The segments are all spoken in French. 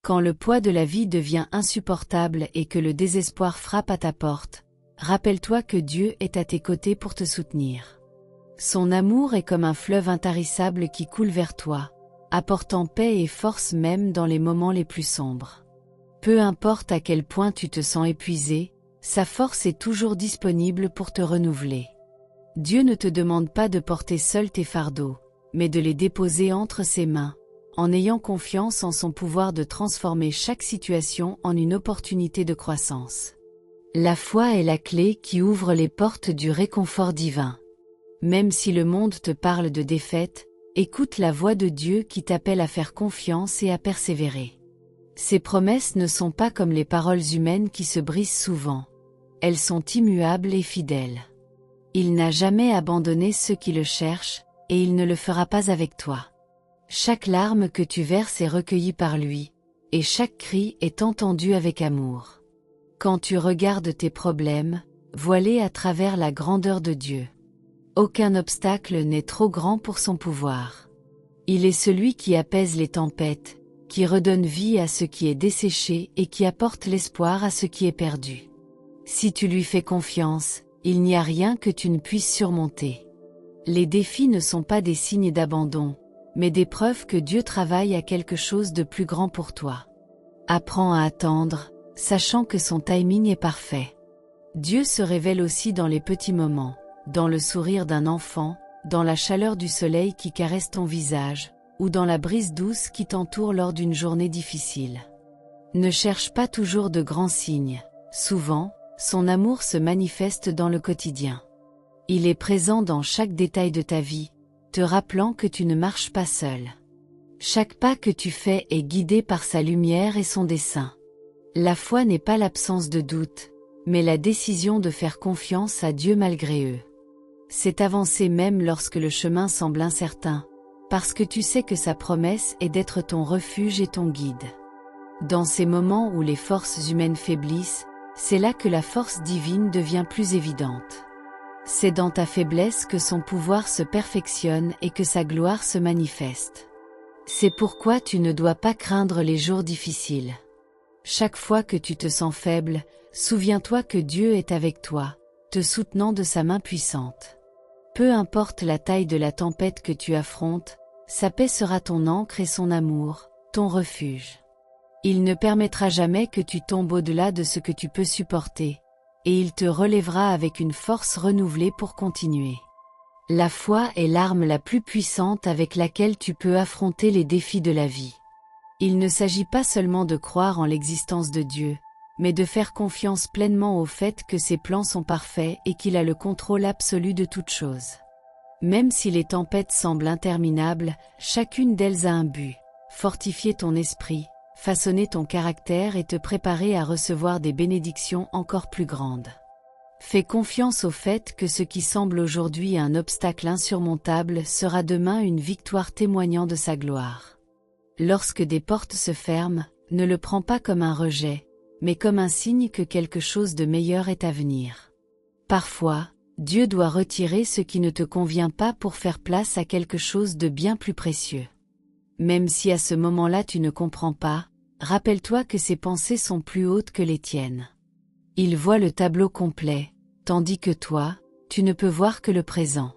Quand le poids de la vie devient insupportable et que le désespoir frappe à ta porte, rappelle-toi que Dieu est à tes côtés pour te soutenir. Son amour est comme un fleuve intarissable qui coule vers toi, apportant paix et force même dans les moments les plus sombres. Peu importe à quel point tu te sens épuisé, sa force est toujours disponible pour te renouveler. Dieu ne te demande pas de porter seul tes fardeaux, mais de les déposer entre ses mains, en ayant confiance en son pouvoir de transformer chaque situation en une opportunité de croissance. La foi est la clé qui ouvre les portes du réconfort divin. Même si le monde te parle de défaite, écoute la voix de Dieu qui t'appelle à faire confiance et à persévérer. Ses promesses ne sont pas comme les paroles humaines qui se brisent souvent. Elles sont immuables et fidèles. Il n'a jamais abandonné ceux qui le cherchent, et il ne le fera pas avec toi. Chaque larme que tu verses est recueillie par lui, et chaque cri est entendu avec amour. Quand tu regardes tes problèmes, vois-les à travers la grandeur de Dieu. Aucun obstacle n'est trop grand pour son pouvoir. Il est celui qui apaise les tempêtes, qui redonne vie à ce qui est desséché et qui apporte l'espoir à ce qui est perdu. Si tu lui fais confiance, il n'y a rien que tu ne puisses surmonter. Les défis ne sont pas des signes d'abandon, mais des preuves que Dieu travaille à quelque chose de plus grand pour toi. Apprends à attendre, sachant que son timing est parfait. Dieu se révèle aussi dans les petits moments, dans le sourire d'un enfant, dans la chaleur du soleil qui caresse ton visage, ou dans la brise douce qui t'entoure lors d'une journée difficile. Ne cherche pas toujours de grands signes, souvent, son amour se manifeste dans le quotidien. Il est présent dans chaque détail de ta vie, te rappelant que tu ne marches pas seul. Chaque pas que tu fais est guidé par sa lumière et son dessein. La foi n'est pas l'absence de doute, mais la décision de faire confiance à Dieu malgré eux. C'est avancer même lorsque le chemin semble incertain, parce que tu sais que sa promesse est d'être ton refuge et ton guide. Dans ces moments où les forces humaines faiblissent, c'est là que la force divine devient plus évidente. C'est dans ta faiblesse que son pouvoir se perfectionne et que sa gloire se manifeste. C'est pourquoi tu ne dois pas craindre les jours difficiles. Chaque fois que tu te sens faible, souviens-toi que Dieu est avec toi, te soutenant de sa main puissante. Peu importe la taille de la tempête que tu affrontes, sa paix sera ton ancre et son amour, ton refuge. Il ne permettra jamais que tu tombes au-delà de ce que tu peux supporter, et il te relèvera avec une force renouvelée pour continuer. La foi est l'arme la plus puissante avec laquelle tu peux affronter les défis de la vie. Il ne s'agit pas seulement de croire en l'existence de Dieu, mais de faire confiance pleinement au fait que ses plans sont parfaits et qu'il a le contrôle absolu de toutes choses. Même si les tempêtes semblent interminables, chacune d'elles a un but: fortifier ton esprit, façonner ton caractère et te préparer à recevoir des bénédictions encore plus grandes. Fais confiance au fait que ce qui semble aujourd'hui un obstacle insurmontable sera demain une victoire témoignant de sa gloire. Lorsque des portes se ferment, ne le prends pas comme un rejet, mais comme un signe que quelque chose de meilleur est à venir. Parfois, Dieu doit retirer ce qui ne te convient pas pour faire place à quelque chose de bien plus précieux. Même si à ce moment-là tu ne comprends pas, rappelle-toi que ses pensées sont plus hautes que les tiennes. Il voit le tableau complet, tandis que toi, tu ne peux voir que le présent.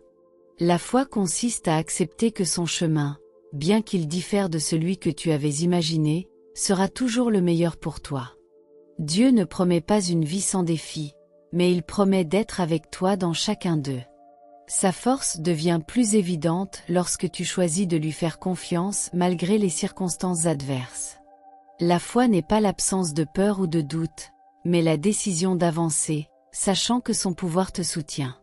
La foi consiste à accepter que son chemin, bien qu'il diffère de celui que tu avais imaginé, sera toujours le meilleur pour toi. Dieu ne promet pas une vie sans défis, mais il promet d'être avec toi dans chacun d'eux. Sa force devient plus évidente lorsque tu choisis de lui faire confiance malgré les circonstances adverses. La foi n'est pas l'absence de peur ou de doute, mais la décision d'avancer, sachant que son pouvoir te soutient.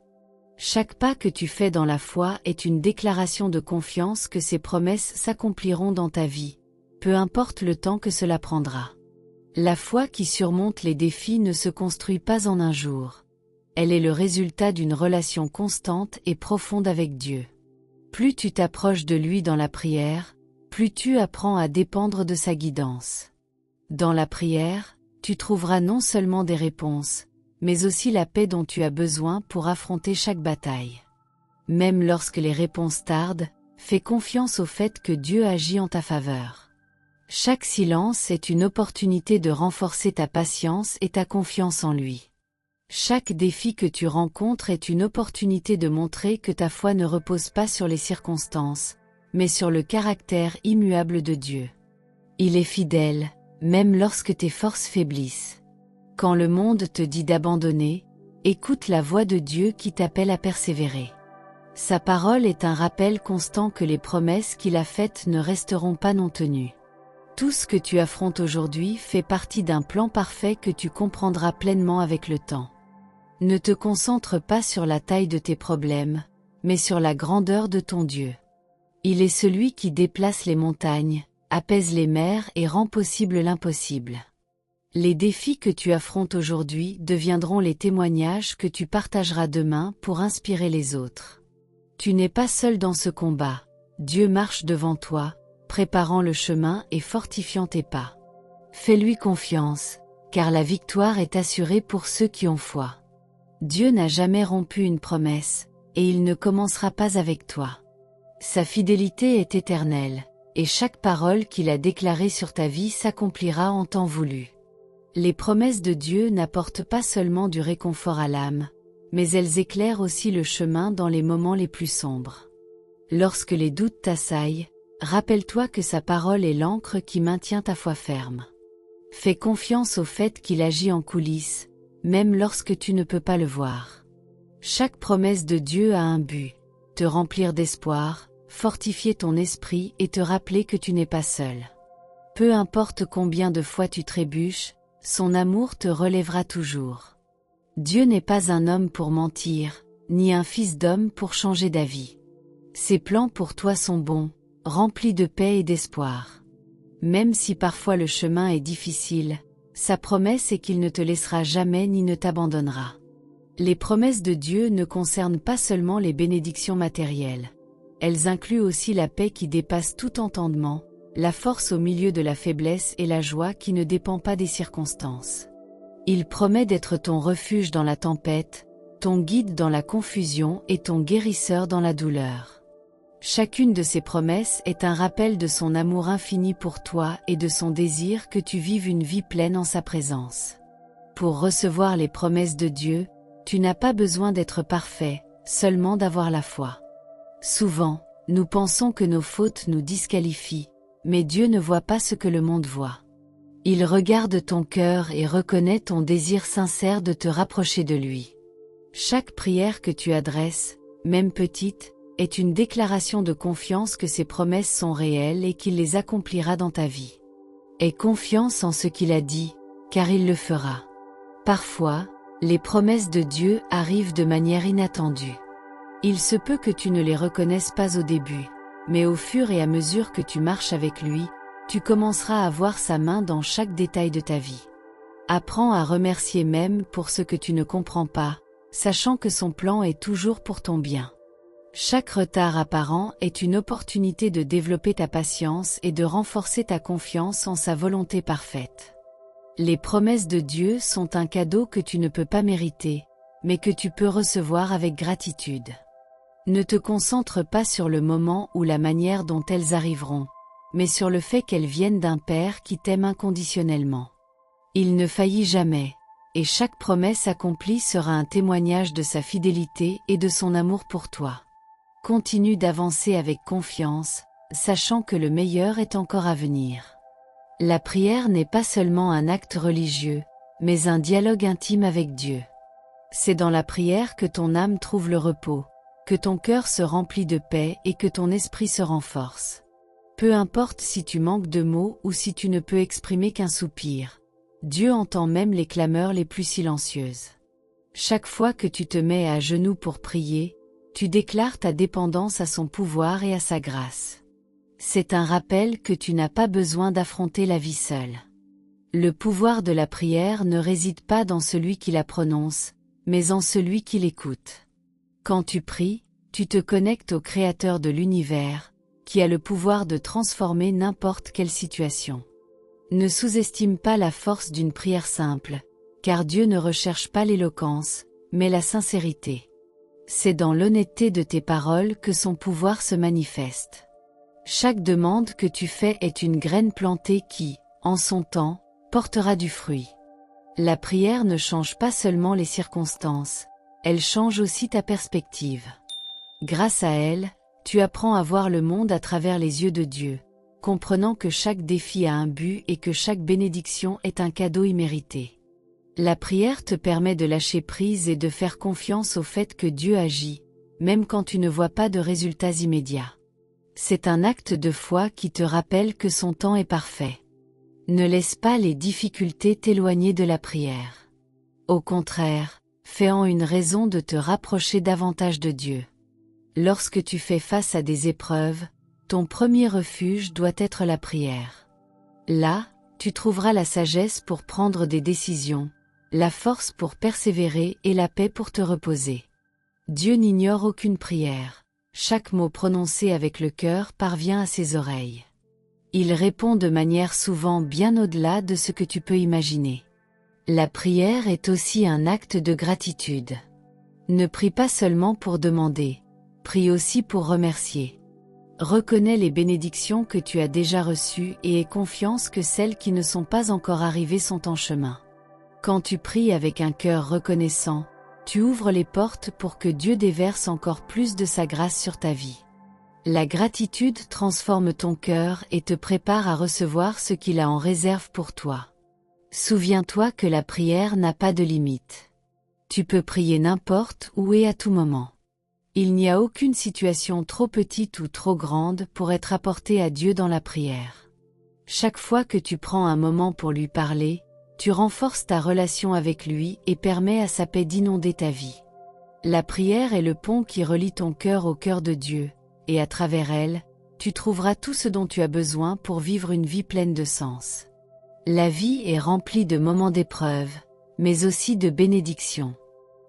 Chaque pas que tu fais dans la foi est une déclaration de confiance que ses promesses s'accompliront dans ta vie, peu importe le temps que cela prendra. La foi qui surmonte les défis ne se construit pas en un jour. Elle est le résultat d'une relation constante et profonde avec Dieu. Plus tu t'approches de lui dans la prière, plus tu apprends à dépendre de sa guidance. Dans la prière, tu trouveras non seulement des réponses, mais aussi la paix dont tu as besoin pour affronter chaque bataille. Même lorsque les réponses tardent, fais confiance au fait que Dieu agit en ta faveur. Chaque silence est une opportunité de renforcer ta patience et ta confiance en lui. Chaque défi que tu rencontres est une opportunité de montrer que ta foi ne repose pas sur les circonstances, mais sur le caractère immuable de Dieu. Il est fidèle, même lorsque tes forces faiblissent. Quand le monde te dit d'abandonner, écoute la voix de Dieu qui t'appelle à persévérer. Sa parole est un rappel constant que les promesses qu'il a faites ne resteront pas non tenues. Tout ce que tu affrontes aujourd'hui fait partie d'un plan parfait que tu comprendras pleinement avec le temps. Ne te concentre pas sur la taille de tes problèmes, mais sur la grandeur de ton Dieu. Il est celui qui déplace les montagnes, apaise les mers et rend possible l'impossible. Les défis que tu affrontes aujourd'hui deviendront les témoignages que tu partageras demain pour inspirer les autres. Tu n'es pas seul dans ce combat, Dieu marche devant toi, préparant le chemin et fortifiant tes pas. Fais-lui confiance, car la victoire est assurée pour ceux qui ont foi. Dieu n'a jamais rompu une promesse, et il ne commencera pas avec toi. Sa fidélité est éternelle, et chaque parole qu'il a déclarée sur ta vie s'accomplira en temps voulu. Les promesses de Dieu n'apportent pas seulement du réconfort à l'âme, mais elles éclairent aussi le chemin dans les moments les plus sombres. Lorsque les doutes t'assaillent, rappelle-toi que sa parole est l'encre qui maintient ta foi ferme. Fais confiance au fait qu'il agit en coulisses, même lorsque tu ne peux pas le voir. Chaque promesse de Dieu a un but, te remplir d'espoir, fortifier ton esprit et te rappeler que tu n'es pas seul. Peu importe combien de fois tu trébuches, son amour te relèvera toujours. Dieu n'est pas un homme pour mentir, ni un fils d'homme pour changer d'avis. Ses plans pour toi sont bons, remplis de paix et d'espoir. Même si parfois le chemin est difficile, sa promesse est qu'il ne te laissera jamais ni ne t'abandonnera. Les promesses de Dieu ne concernent pas seulement les bénédictions matérielles. Elles incluent aussi la paix qui dépasse tout entendement, la force au milieu de la faiblesse et la joie qui ne dépend pas des circonstances. Il promet d'être ton refuge dans la tempête, ton guide dans la confusion et ton guérisseur dans la douleur. Chacune de ces promesses est un rappel de son amour infini pour toi et de son désir que tu vives une vie pleine en sa présence. Pour recevoir les promesses de Dieu, tu n'as pas besoin d'être parfait, seulement d'avoir la foi. Souvent, nous pensons que nos fautes nous disqualifient, mais Dieu ne voit pas ce que le monde voit. Il regarde ton cœur et reconnaît ton désir sincère de te rapprocher de lui. Chaque prière que tu adresses, même petite, est une déclaration de confiance que ses promesses sont réelles et qu'il les accomplira dans ta vie. Aie confiance en ce qu'il a dit, car il le fera. Parfois, les promesses de Dieu arrivent de manière inattendue. Il se peut que tu ne les reconnaisses pas au début, mais au fur et à mesure que tu marches avec lui, tu commenceras à voir sa main dans chaque détail de ta vie. Apprends à remercier même pour ce que tu ne comprends pas, sachant que son plan est toujours pour ton bien. Chaque retard apparent est une opportunité de développer ta patience et de renforcer ta confiance en sa volonté parfaite. Les promesses de Dieu sont un cadeau que tu ne peux pas mériter, mais que tu peux recevoir avec gratitude. Ne te concentre pas sur le moment ou la manière dont elles arriveront, mais sur le fait qu'elles viennent d'un Père qui t'aime inconditionnellement. Il ne faillit jamais, et chaque promesse accomplie sera un témoignage de sa fidélité et de son amour pour toi. Continue d'avancer avec confiance, sachant que le meilleur est encore à venir. La prière n'est pas seulement un acte religieux, mais un dialogue intime avec Dieu. C'est dans la prière que ton âme trouve le repos, que ton cœur se remplit de paix et que ton esprit se renforce. Peu importe si tu manques de mots ou si tu ne peux exprimer qu'un soupir, Dieu entend même les clameurs les plus silencieuses. Chaque fois que tu te mets à genoux pour prier, tu déclares ta dépendance à son pouvoir et à sa grâce. C'est un rappel que tu n'as pas besoin d'affronter la vie seule. Le pouvoir de la prière ne réside pas dans celui qui la prononce, mais en celui qui l'écoute. Quand tu pries, tu te connectes au Créateur de l'univers, qui a le pouvoir de transformer n'importe quelle situation. Ne sous-estime pas la force d'une prière simple, car Dieu ne recherche pas l'éloquence, mais la sincérité. C'est dans l'honnêteté de tes paroles que son pouvoir se manifeste. Chaque demande que tu fais est une graine plantée qui, en son temps, portera du fruit. La prière ne change pas seulement les circonstances, elle change aussi ta perspective. Grâce à elle, tu apprends à voir le monde à travers les yeux de Dieu, comprenant que chaque défi a un but et que chaque bénédiction est un cadeau immérité. La prière te permet de lâcher prise et de faire confiance au fait que Dieu agit, même quand tu ne vois pas de résultats immédiats. C'est un acte de foi qui te rappelle que son temps est parfait. Ne laisse pas les difficultés t'éloigner de la prière. Au contraire, fais-en une raison de te rapprocher davantage de Dieu. Lorsque tu fais face à des épreuves, ton premier refuge doit être la prière. Là, tu trouveras la sagesse pour prendre des décisions, la force pour persévérer et la paix pour te reposer. Dieu n'ignore aucune prière. Chaque mot prononcé avec le cœur parvient à ses oreilles. Il répond de manière souvent bien au-delà de ce que tu peux imaginer. La prière est aussi un acte de gratitude. Ne prie pas seulement pour demander, prie aussi pour remercier. Reconnais les bénédictions que tu as déjà reçues et aie confiance que celles qui ne sont pas encore arrivées sont en chemin. Quand tu pries avec un cœur reconnaissant, tu ouvres les portes pour que Dieu déverse encore plus de sa grâce sur ta vie. La gratitude transforme ton cœur et te prépare à recevoir ce qu'il a en réserve pour toi. Souviens-toi que la prière n'a pas de limite. Tu peux prier n'importe où et à tout moment. Il n'y a aucune situation trop petite ou trop grande pour être apportée à Dieu dans la prière. Chaque fois que tu prends un moment pour lui parler, tu renforces ta relation avec lui et permets à sa paix d'inonder ta vie. La prière est le pont qui relie ton cœur au cœur de Dieu, et à travers elle, tu trouveras tout ce dont tu as besoin pour vivre une vie pleine de sens. La vie est remplie de moments d'épreuve, mais aussi de bénédictions.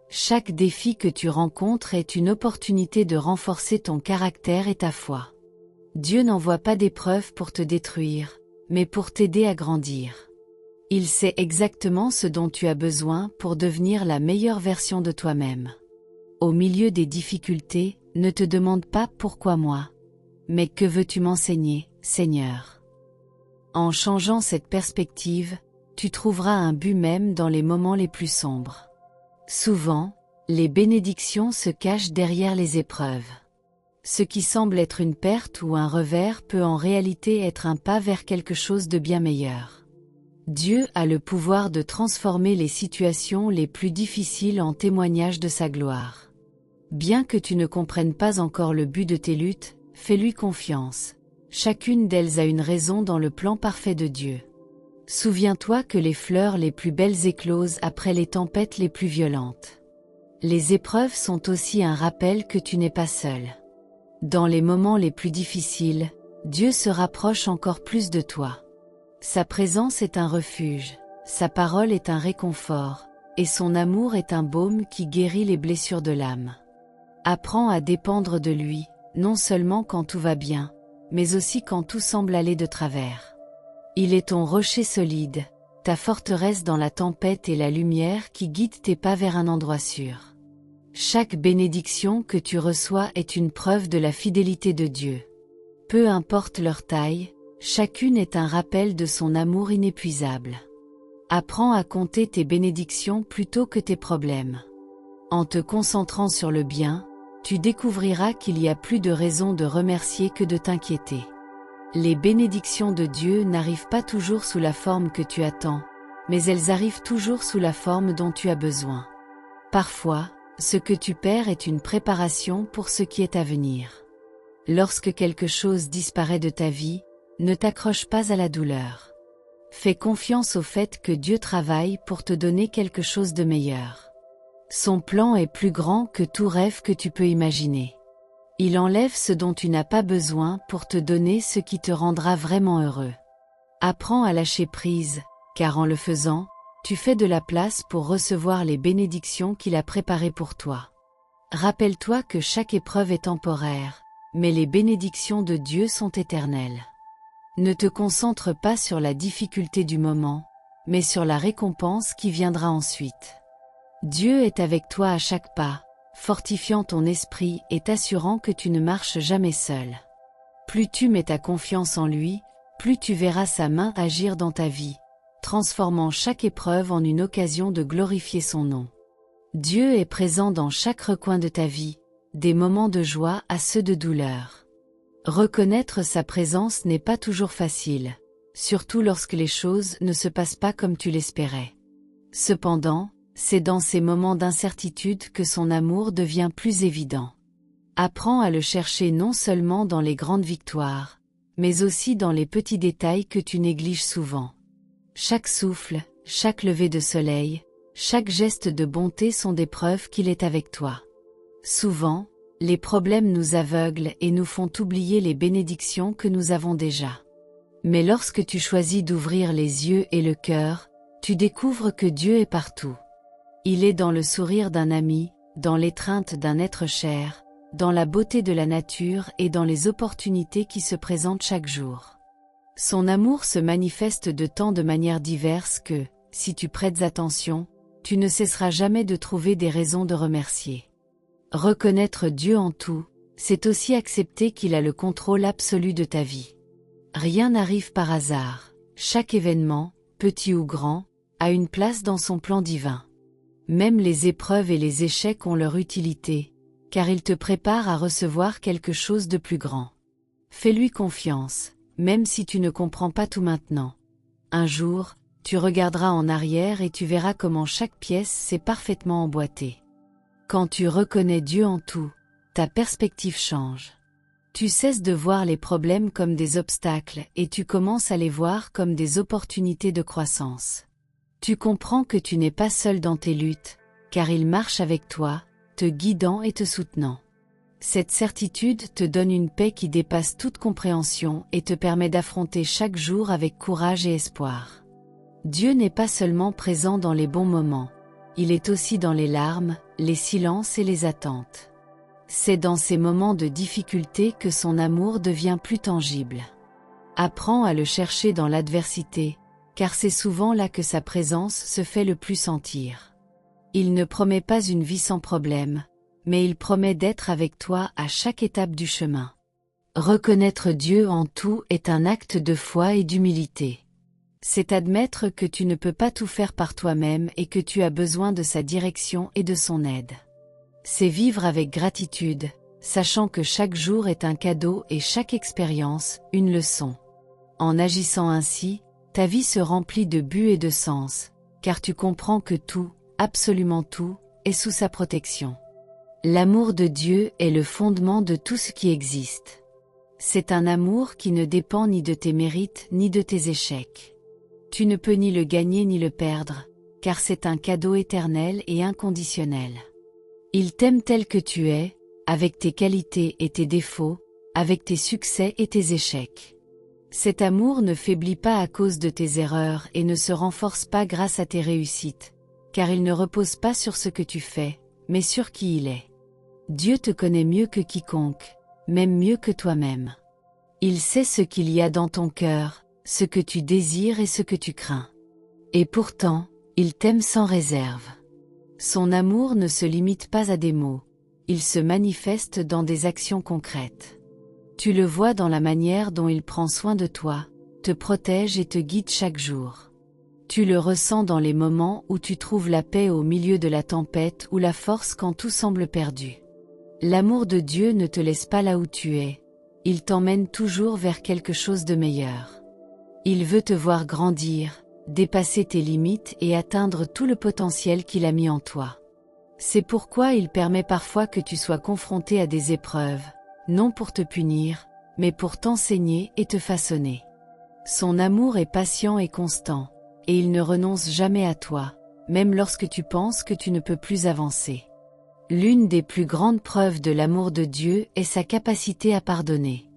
Chaque défi que tu rencontres est une opportunité de renforcer ton caractère et ta foi. Dieu n'envoie pas d'épreuves pour te détruire, mais pour t'aider à grandir. Il sait exactement ce dont tu as besoin pour devenir la meilleure version de toi-même. Au milieu des difficultés, ne te demande pas pourquoi moi, mais que veux-tu m'enseigner, Seigneur? En changeant cette perspective, tu trouveras un but même dans les moments les plus sombres. Souvent, les bénédictions se cachent derrière les épreuves. Ce qui semble être une perte ou un revers peut en réalité être un pas vers quelque chose de bien meilleur. Dieu a le pouvoir de transformer les situations les plus difficiles en témoignages de sa gloire. Bien que tu ne comprennes pas encore le but de tes luttes, fais-lui confiance. Chacune d'elles a une raison dans le plan parfait de Dieu. Souviens-toi que les fleurs les plus belles éclosent après les tempêtes les plus violentes. Les épreuves sont aussi un rappel que tu n'es pas seul. Dans les moments les plus difficiles, Dieu se rapproche encore plus de toi. Sa présence est un refuge, sa parole est un réconfort, et son amour est un baume qui guérit les blessures de l'âme. Apprends à dépendre de lui, non seulement quand tout va bien, mais aussi quand tout semble aller de travers. Il est ton rocher solide, ta forteresse dans la tempête et la lumière qui guide tes pas vers un endroit sûr. Chaque bénédiction que tu reçois est une preuve de la fidélité de Dieu. Peu importe leur taille, chacune est un rappel de son amour inépuisable. Apprends à compter tes bénédictions plutôt que tes problèmes. En te concentrant sur le bien, tu découvriras qu'il y a plus de raisons de remercier que de t'inquiéter. Les bénédictions de Dieu n'arrivent pas toujours sous la forme que tu attends, mais elles arrivent toujours sous la forme dont tu as besoin. Parfois, ce que tu perds est une préparation pour ce qui est à venir. Lorsque quelque chose disparaît de ta vie, ne t'accroche pas à la douleur. Fais confiance au fait que Dieu travaille pour te donner quelque chose de meilleur. Son plan est plus grand que tout rêve que tu peux imaginer. Il enlève ce dont tu n'as pas besoin pour te donner ce qui te rendra vraiment heureux. Apprends à lâcher prise, car en le faisant, tu fais de la place pour recevoir les bénédictions qu'il a préparées pour toi. Rappelle-toi que chaque épreuve est temporaire, mais les bénédictions de Dieu sont éternelles. Ne te concentre pas sur la difficulté du moment, mais sur la récompense qui viendra ensuite. Dieu est avec toi à chaque pas, fortifiant ton esprit et t'assurant que tu ne marches jamais seul. Plus tu mets ta confiance en lui, plus tu verras sa main agir dans ta vie, transformant chaque épreuve en une occasion de glorifier son nom. Dieu est présent dans chaque recoin de ta vie, des moments de joie à ceux de douleur. Reconnaître sa présence n'est pas toujours facile, surtout lorsque les choses ne se passent pas comme tu l'espérais. Cependant, c'est dans ces moments d'incertitude que son amour devient plus évident. Apprends à le chercher non seulement dans les grandes victoires, mais aussi dans les petits détails que tu négliges souvent. Chaque souffle, chaque lever de soleil, chaque geste de bonté sont des preuves qu'il est avec toi. Souvent, les problèmes nous aveuglent et nous font oublier les bénédictions que nous avons déjà. Mais lorsque tu choisis d'ouvrir les yeux et le cœur, tu découvres que Dieu est partout. Il est dans le sourire d'un ami, dans l'étreinte d'un être cher, dans la beauté de la nature et dans les opportunités qui se présentent chaque jour. Son amour se manifeste de tant de manières diverses que, si tu prêtes attention, tu ne cesseras jamais de trouver des raisons de remercier. Reconnaître Dieu en tout, c'est aussi accepter qu'il a le contrôle absolu de ta vie. Rien n'arrive par hasard, chaque événement, petit ou grand, a une place dans son plan divin. Même les épreuves et les échecs ont leur utilité, car ils te préparent à recevoir quelque chose de plus grand. Fais-lui confiance, même si tu ne comprends pas tout maintenant. Un jour, tu regarderas en arrière et tu verras comment chaque pièce s'est parfaitement emboîtée. Quand tu reconnais Dieu en tout, ta perspective change. Tu cesses de voir les problèmes comme des obstacles et tu commences à les voir comme des opportunités de croissance. Tu comprends que tu n'es pas seul dans tes luttes, car il marche avec toi, te guidant et te soutenant. Cette certitude te donne une paix qui dépasse toute compréhension et te permet d'affronter chaque jour avec courage et espoir. Dieu n'est pas seulement présent dans les bons moments, il est aussi dans les larmes, les silences et les attentes. C'est dans ces moments de difficulté que son amour devient plus tangible. Apprends à le chercher dans l'adversité, car c'est souvent là que sa présence se fait le plus sentir. Il ne promet pas une vie sans problème, mais il promet d'être avec toi à chaque étape du chemin. Reconnaître Dieu en tout est un acte de foi et d'humilité. C'est admettre que tu ne peux pas tout faire par toi-même et que tu as besoin de sa direction et de son aide. C'est vivre avec gratitude, sachant que chaque jour est un cadeau et chaque expérience, une leçon. En agissant ainsi, ta vie se remplit de but et de sens, car tu comprends que tout, absolument tout, est sous sa protection. L'amour de Dieu est le fondement de tout ce qui existe. C'est un amour qui ne dépend ni de tes mérites ni de tes échecs. Tu ne peux ni le gagner ni le perdre, car c'est un cadeau éternel et inconditionnel. Il t'aime tel que tu es, avec tes qualités et tes défauts, avec tes succès et tes échecs. Cet amour ne faiblit pas à cause de tes erreurs et ne se renforce pas grâce à tes réussites, car il ne repose pas sur ce que tu fais, mais sur qui il est. Dieu te connaît mieux que quiconque, même mieux que toi-même. Il sait ce qu'il y a dans ton cœur, ce que tu désires et ce que tu crains. Et pourtant, il t'aime sans réserve. Son amour ne se limite pas à des mots, il se manifeste dans des actions concrètes. Tu le vois dans la manière dont il prend soin de toi, te protège et te guide chaque jour. Tu le ressens dans les moments où tu trouves la paix au milieu de la tempête ou la force quand tout semble perdu. L'amour de Dieu ne te laisse pas là où tu es, il t'emmène toujours vers quelque chose de meilleur. Il veut te voir grandir, dépasser tes limites et atteindre tout le potentiel qu'il a mis en toi. C'est pourquoi il permet parfois que tu sois confronté à des épreuves, non pour te punir, mais pour t'enseigner et te façonner. Son amour est patient et constant, et il ne renonce jamais à toi, même lorsque tu penses que tu ne peux plus avancer. L'une des plus grandes preuves de l'amour de Dieu est sa capacité à pardonner.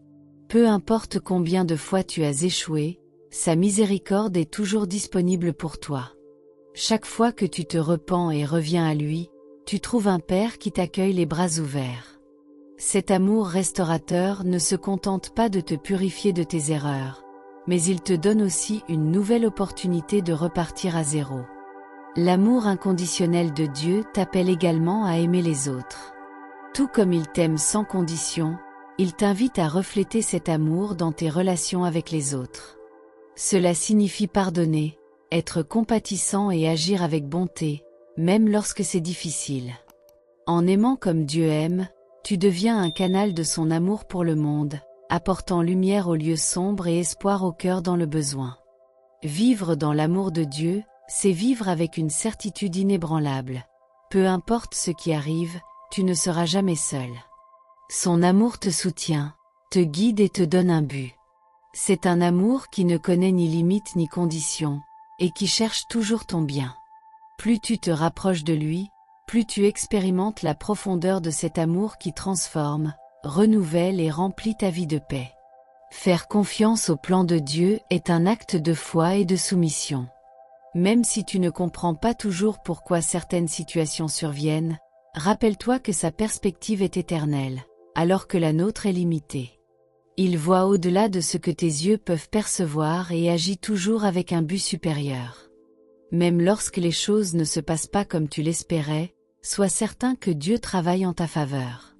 Peu importe combien de fois tu as échoué, sa miséricorde est toujours disponible pour toi. Chaque fois que tu te repens et reviens à lui, tu trouves un Père qui t'accueille les bras ouverts. Cet amour restaurateur ne se contente pas de te purifier de tes erreurs, mais il te donne aussi une nouvelle opportunité de repartir à zéro. L'amour inconditionnel de Dieu t'appelle également à aimer les autres. Tout comme il t'aime sans condition, Il t'invite à refléter cet amour dans tes relations avec les autres. Cela signifie pardonner, être compatissant et agir avec bonté, même lorsque c'est difficile. En aimant comme Dieu aime, tu deviens un canal de son amour pour le monde, apportant lumière aux lieux sombres et espoir au cœur dans le besoin. Vivre dans l'amour de Dieu, c'est vivre avec une certitude inébranlable. Peu importe ce qui arrive, tu ne seras jamais seul. Son amour te soutient, te guide et te donne un but. C'est un amour qui ne connaît ni limite ni condition, et qui cherche toujours ton bien. Plus tu te rapproches de lui, plus tu expérimentes la profondeur de cet amour qui transforme, renouvelle et remplit ta vie de paix. Faire confiance au plan de Dieu est un acte de foi et de soumission. Même si tu ne comprends pas toujours pourquoi certaines situations surviennent, rappelle-toi que sa perspective est éternelle, alors que la nôtre est limitée. Il voit au-delà de ce que tes yeux peuvent percevoir et agit toujours avec un but supérieur. Même lorsque les choses ne se passent pas comme tu l'espérais, sois certain que Dieu travaille en ta faveur.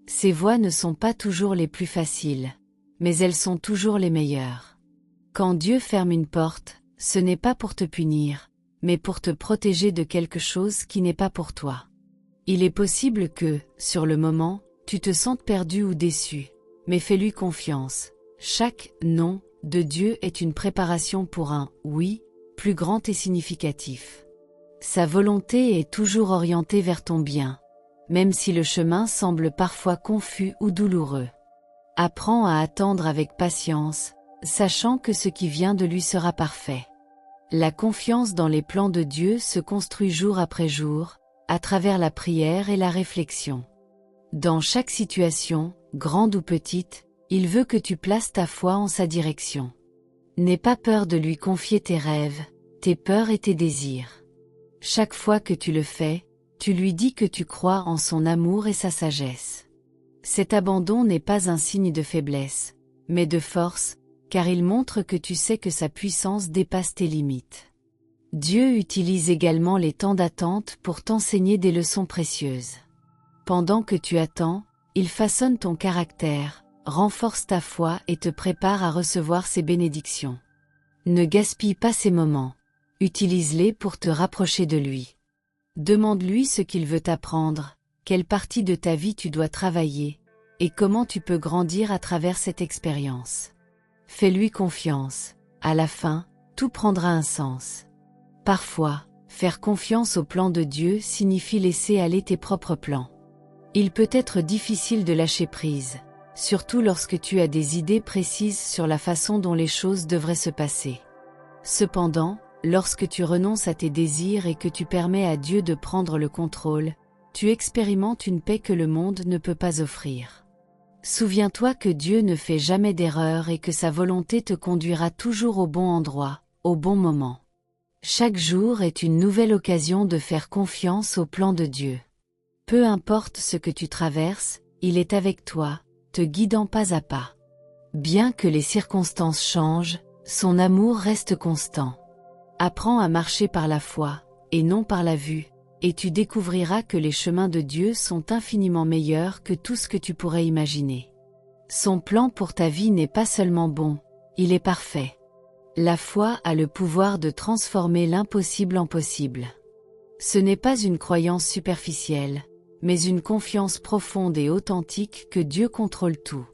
Ses voies ne sont pas toujours les plus faciles, mais elles sont toujours les meilleures. Quand Dieu ferme une porte, ce n'est pas pour te punir, mais pour te protéger de quelque chose qui n'est pas pour toi. Il est possible que, sur le moment, tu te sentes perdu ou déçu, mais fais-lui confiance. Chaque « non » de Dieu est une préparation pour un « oui » plus grand et significatif. Sa volonté est toujours orientée vers ton bien, même si le chemin semble parfois confus ou douloureux. Apprends à attendre avec patience, sachant que ce qui vient de lui sera parfait. La confiance dans les plans de Dieu se construit jour après jour, à travers la prière et la réflexion. Dans chaque situation, grande ou petite, il veut que tu places ta foi en sa direction. N'aie pas peur de lui confier tes rêves, tes peurs et tes désirs. Chaque fois que tu le fais, tu lui dis que tu crois en son amour et sa sagesse. Cet abandon n'est pas un signe de faiblesse, mais de force, car il montre que tu sais que sa puissance dépasse tes limites. Dieu utilise également les temps d'attente pour t'enseigner des leçons précieuses. Pendant que tu attends, il façonne ton caractère, renforce ta foi et te prépare à recevoir ses bénédictions. Ne gaspille pas ces moments, utilise-les pour te rapprocher de lui. Demande-lui ce qu'il veut t'apprendre, quelle partie de ta vie tu dois travailler, et comment tu peux grandir à travers cette expérience. Fais-lui confiance, à la fin, tout prendra un sens. Parfois, faire confiance au plan de Dieu signifie laisser aller tes propres plans. Il peut être difficile de lâcher prise, surtout lorsque tu as des idées précises sur la façon dont les choses devraient se passer. Cependant, lorsque tu renonces à tes désirs et que tu permets à Dieu de prendre le contrôle, tu expérimentes une paix que le monde ne peut pas offrir. Souviens-toi que Dieu ne fait jamais d'erreur et que sa volonté te conduira toujours au bon endroit, au bon moment. Chaque jour est une nouvelle occasion de faire confiance au plan de Dieu. Peu importe ce que tu traverses, il est avec toi, te guidant pas à pas. Bien que les circonstances changent, son amour reste constant. Apprends à marcher par la foi, et non par la vue, et tu découvriras que les chemins de Dieu sont infiniment meilleurs que tout ce que tu pourrais imaginer. Son plan pour ta vie n'est pas seulement bon, il est parfait. La foi a le pouvoir de transformer l'impossible en possible. Ce n'est pas une croyance superficielle, mais une confiance profonde et authentique que Dieu contrôle tout.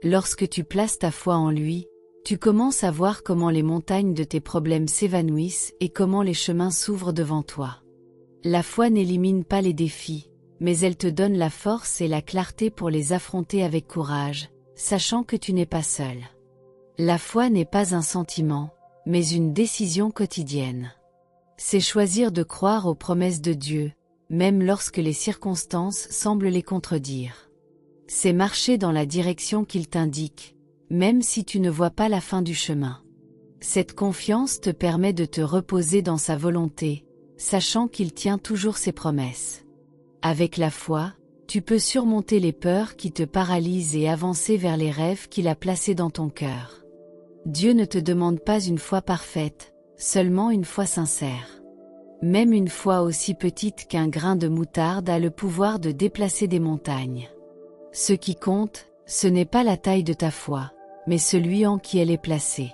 Lorsque tu places ta foi en lui, tu commences à voir comment les montagnes de tes problèmes s'évanouissent et comment les chemins s'ouvrent devant toi. La foi n'élimine pas les défis, mais elle te donne la force et la clarté pour les affronter avec courage, sachant que tu n'es pas seul. La foi n'est pas un sentiment, mais une décision quotidienne. C'est choisir de croire aux promesses de Dieu, même lorsque les circonstances semblent les contredire. C'est marcher dans la direction qu'il t'indique, même si tu ne vois pas la fin du chemin. Cette confiance te permet de te reposer dans sa volonté, sachant qu'il tient toujours ses promesses. Avec la foi, tu peux surmonter les peurs qui te paralysent et avancer vers les rêves qu'il a placés dans ton cœur. Dieu ne te demande pas une foi parfaite, seulement une foi sincère. Même une foi aussi petite qu'un grain de moutarde a le pouvoir de déplacer des montagnes. Ce qui compte, Ce n'est pas la taille de ta foi, mais celui en qui elle est placée.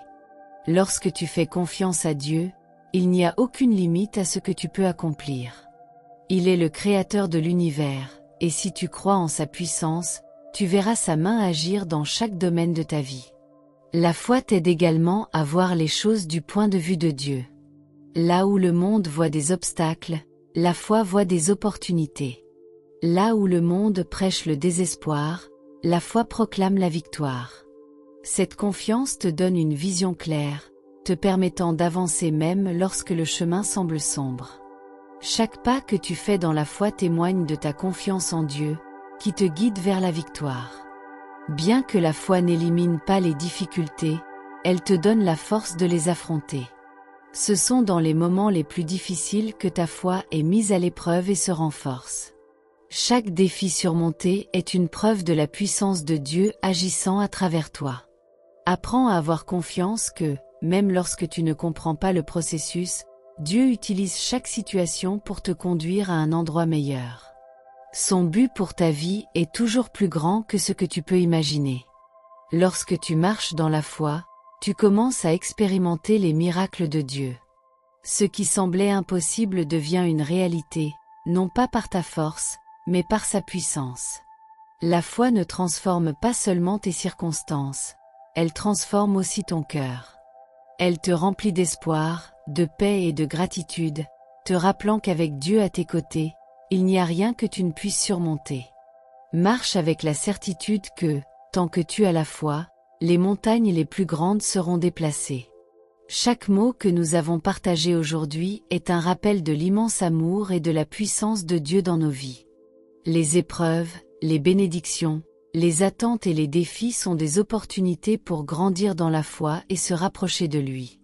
Lorsque tu fais confiance à Dieu, il n'y a aucune limite à ce que tu peux accomplir. Il est le créateur de l'univers, et si tu crois en sa puissance, tu verras sa main agir dans chaque domaine de ta vie. La foi t'aide également à voir les choses du point de vue de Dieu. Là où le monde voit des obstacles, la foi voit des opportunités. Là où le monde prêche le désespoir, la foi proclame la victoire. Cette confiance te donne une vision claire, te permettant d'avancer même lorsque le chemin semble sombre. Chaque pas que tu fais dans la foi témoigne de ta confiance en Dieu, qui te guide vers la victoire. Bien que la foi n'élimine pas les difficultés, elle te donne la force de les affronter. Ce sont dans les moments les plus difficiles que ta foi est mise à l'épreuve et se renforce. Chaque défi surmonté est une preuve de la puissance de Dieu agissant à travers toi. Apprends à avoir confiance que, même lorsque tu ne comprends pas le processus, Dieu utilise chaque situation pour te conduire à un endroit meilleur. Son but pour ta vie est toujours plus grand que ce que tu peux imaginer. Lorsque tu marches dans la foi, tu commences à expérimenter les miracles de Dieu. Ce qui semblait impossible devient une réalité, non pas par ta force, mais par sa puissance. La foi ne transforme pas seulement tes circonstances, elle transforme aussi ton cœur. Elle te remplit d'espoir, de paix et de gratitude, te rappelant qu'avec Dieu à tes côtés, il n'y a rien que tu ne puisses surmonter. Marche avec la certitude que, tant que tu as la foi, les montagnes les plus grandes seront déplacées. Chaque mot que nous avons partagé aujourd'hui est un rappel de l'immense amour et de la puissance de Dieu dans nos vies. Les épreuves, les bénédictions, les attentes et les défis sont des opportunités pour grandir dans la foi et se rapprocher de lui.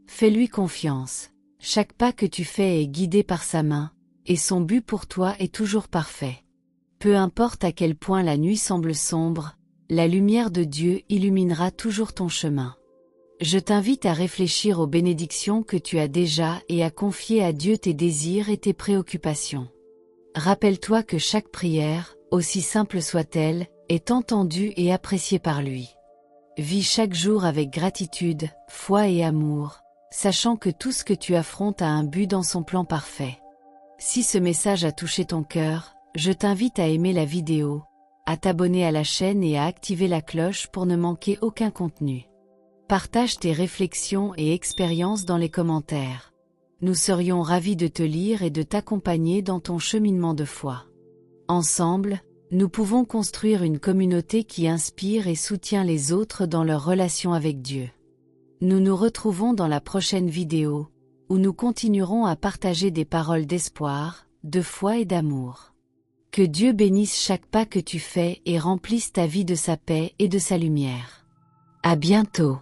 Fais-lui confiance. Chaque pas que tu fais est guidé par sa main, et son but pour toi est toujours parfait. Peu importe à quel point la nuit semble sombre, la lumière de Dieu illuminera toujours ton chemin. Je t'invite à réfléchir aux bénédictions que tu as déjà et à confier à Dieu tes désirs et tes préoccupations. Rappelle-toi que chaque prière, aussi simple soit-elle, est entendue et appréciée par lui. Vis chaque jour avec gratitude, foi et amour, sachant que tout ce que tu affrontes a un but dans son plan parfait. Si ce message a touché ton cœur, je t'invite à aimer la vidéo, à t'abonner à la chaîne et à activer la cloche pour ne manquer aucun contenu. Partage tes réflexions et expériences dans les commentaires. Nous serions ravis de te lire et de t'accompagner dans ton cheminement de foi. Ensemble, nous pouvons construire une communauté qui inspire et soutient les autres dans leur relation avec Dieu. Nous nous retrouvons dans la prochaine vidéo, où nous continuerons à partager des paroles d'espoir, de foi et d'amour. Que Dieu bénisse chaque pas que tu fais et remplisse ta vie de sa paix et de sa lumière. À bientôt.